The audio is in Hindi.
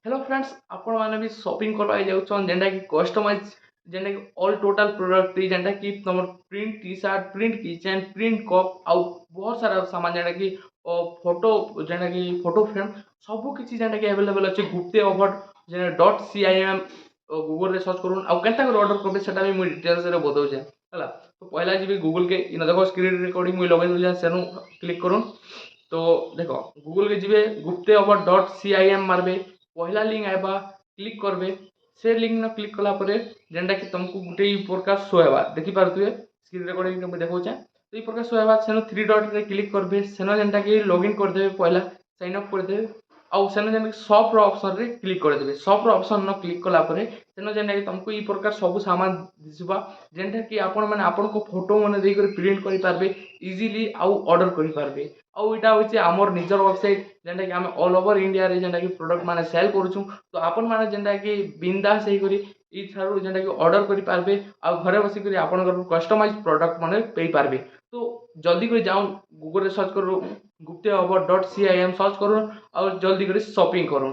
हेलो फ्रेंड्स आपण मैंने भी शॉपिंग करवा जाऊन जेनटा कि कस्टमाइज जेनटा कि ऑल टोटल प्रोडक्ट जेनटा कि तुम print T shirt print kitchen print cup आउ बहुत सारा सामान जेनटा कि फोटो जेनटा कि फोटो फ्रेम सब किसी जेनटा कि अवेलेबल अच्छे गुप्ते over J dot C I M Google रे सर्च करूँ आउ केनता कर ऑर्डर करबे सेटा भी मुझे डिटेल्स रे बताऊँ है। तो पहला जी गूगल के इन देखो स्क्रीन रिकॉर्डिंग मुझे लगे दूँ सेनु क्लिक करूँ। तो देखो गूगल के जी गुप्ते ओभर डॉट सी आई एम मारबे पहला लिंक आएगा क्लिक करबे से लिंक न क्लिक कला परे जेनटा कि तुमको गुटे ई प्रकार शो हेबा देखि पारथुए स्क्रीन रिकॉर्डिंग में देखौ छ तो ई प्रकार शो हेबा सेनो थ्री डॉट रे क्लिक करबे सेनो जेनटा कि लॉगिन कर देबे पहला साइन अप कर देबे आउ सेनो जेन शॉप रो ऑप्शन रे क्लिक कर देबे शॉप रो ऑप्शन न क्लिक कला परे सेनो जेनटा कि तुमको ई प्रकार सब सामान दिसबा जेनटा कि आपण माने आपण को फोटो माने देई कर प्रिंट करि पारबे इजीली आउ ऑर्डर करि पारबे आउ इटा होचे हमर निजर वेबसाइट जेनटा कि आम ऑल ओवर इंडिया रे जेनटा कि प्रोडक्ट माने सेल करूछु। तो आपण माने जेनटा कि बिंदास हे करी ई थारु जेनटा कि ऑर्डर करि पारबे आ घरे बसी करी आपण कस्टमाइज प्रोडक्ट माने पेई पारबे। तो जल्दी कर जाओ गूगल रे सर्च करो गुप्ते over dot C I M search करो और जल्दी कर शॉपिंग करो।